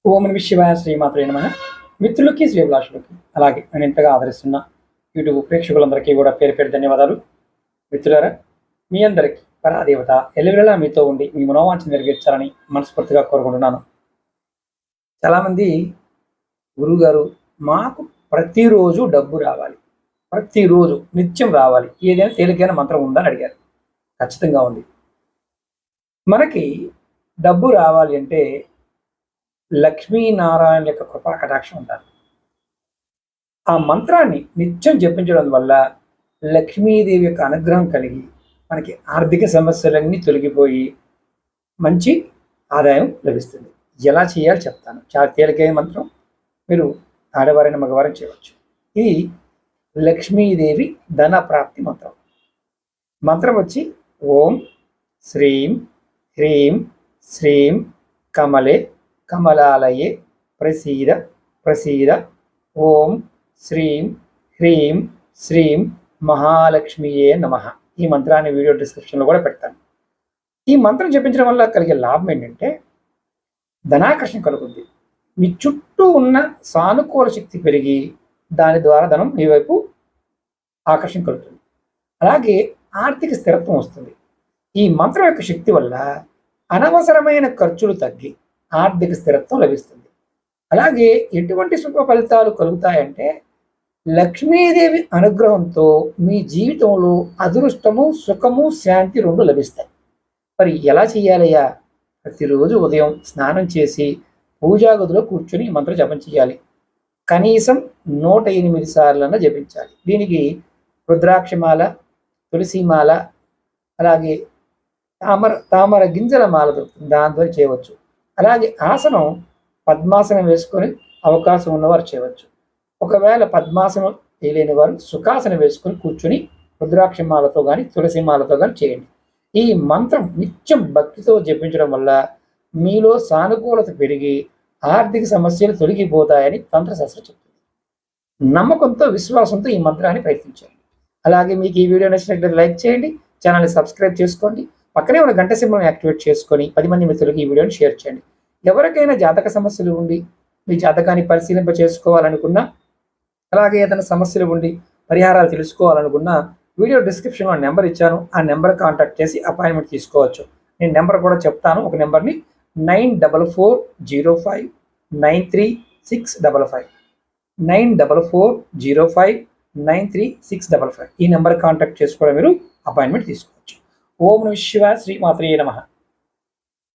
ఓం నమః శివాయ శ్రీమాత్రే నమః. మిత్రులకి శ్రీభిలాషులకి అలాగే నేను ఎంతగా ఆదరిస్తున్న యూట్యూబ్ ప్రేక్షకులందరికీ కూడా పేరు పేరు ధన్యవాదాలు. మిత్రులారా, మీ అందరికీ పరాదేవత ఎల్లవేళలా మీతో ఉండి మీ మనోవాంఛ నెరవేర్చాలని మనస్ఫూర్తిగా కోరుకుంటున్నాను. చాలామంది గురువుగారు మాకు ప్రతిరోజు డబ్బు రావాలి, ప్రతిరోజు నిత్యం రావాలి, ఏదైనా తేలికైన మంత్రం ఉందని అడిగారు. ఖచ్చితంగా ఉంది. మనకి డబ్బు రావాలి అంటే లక్ష్మీనారాయణ యొక్క కృపా కటాక్షం ఉండాలి. ఆ మంత్రాన్ని నిత్యం జపించడం వల్ల లక్ష్మీదేవి యొక్క అనుగ్రహం కలిగి మనకి ఆర్థిక సమస్యలన్నీ తొలగిపోయి మంచి ఆదాయం లభిస్తుంది. ఎలా చేయాలో చెప్తాను. చాలా తేలికైన మంత్రం, మీరు ఆడవారైన మగవారైన చేయవచ్చు. ఇది లక్ష్మీదేవి ధన ప్రాప్తి మంత్రం. మంత్రం వచ్చి ఓం శ్రీం హ్రీం శ్రీం కమలే కమలాలయే ప్రసీద ప్రసీద ఓం శ్రీం హ్రీం శ్రీం మహాలక్ష్మియే నమః. ఈ మంత్రాన్ని వీడియో డిస్క్రిప్షన్లో కూడా పెడతాను. ఈ మంత్రం జపించడం వల్ల కలిగే లాభం ఏంటంటే ధనాకర్షణ కలుగుతుంది. మీ చుట్టూ ఉన్న సానుకూల శక్తి పెరిగి దాని ద్వారా ధనం మీ వైపు ఆకర్షణ కలుగుతుంది. అలాగే ఆర్థిక స్థిరత్వం వస్తుంది. ఈ మంత్రం యొక్క శక్తి వల్ల అనవసరమైన ఖర్చులు తగ్గి ఆర్థిక స్థిరత్వం లభిస్తుంది. అలాగే ఎటువంటి శుభ ఫలితాలు కలుగుతాయంటే లక్ష్మీదేవి అనుగ్రహంతో మీ జీవితంలో అదృష్టము, సుఖము, శాంతి రెండు లభిస్తాయి. మరి ఎలా చేయాలయ్యా? ప్రతిరోజు ఉదయం స్నానం చేసి పూజా గదిలో కూర్చొని మంత్ర జపం చేయాలి. కనీసం 108 సార్లన్నా జపించాలి. దీనికి రుద్రాక్షమాల, తులసిమాల, అలాగే తామర గింజల మాల దొరుకుతుంది, దాంతో చేయవచ్చు. అలాగే ఆసనం పద్మాసనం వేసుకొని అవకాశం ఉన్నవారు చేయవచ్చు. ఒకవేళ పద్మాసనం వేయలేని వారు సుఖాసనం వేసుకొని కూర్చుని రుద్రాక్షమాలతో కానీ తులసిమాలతో కానీ చేయండి. ఈ మంత్రం నిత్యం భక్తితో జపించడం వల్ల మీలో సానుకూలత పెరిగి ఆర్థిక సమస్యలు తొలగిపోతాయని తంత్రశాస్త్రం చెప్తుంది. నమ్మకంతో, విశ్వాసంతో ఈ మంత్రాన్ని ప్రయత్నించండి. అలాగే మీకు ఈ వీడియో నచ్చినట్లయితే లైక్ చేయండి, ఛానల్ని సబ్స్క్రైబ్ చేసుకోండి, పక్కనే ఉన్న గంట సింబల్ని యాక్టివేట్ చేసుకొని 10 మంది మిత్రులకు ఈ వీడియోని షేర్ చేయండి. ఎవరికైనా జాతక సమస్యలు ఉండి మీ జాతకాన్ని పరిశీలింప చేసుకోవాలనుకున్నా, అలాగే ఏదైనా సమస్యలు ఉండి పరిహారాలు తెలుసుకోవాలనుకున్నా వీడియో డిస్క్రిప్షన్లో నెంబర్ ఇచ్చాను. ఆ నెంబర్ కాంటాక్ట్ చేసి అపాయింట్మెంట్ తీసుకోవచ్చు. నేను నెంబర్ కూడా చెప్తాను. ఒక నెంబర్ని 9440593655 9440593655 ఈ నెంబర్ కాంటాక్ట్ చేసుకోవడం మీరు అపాయింట్మెంట్ తీసుకోవచ్చు. ఓం నమః శివాయ శ్రీమాత్రే నమః.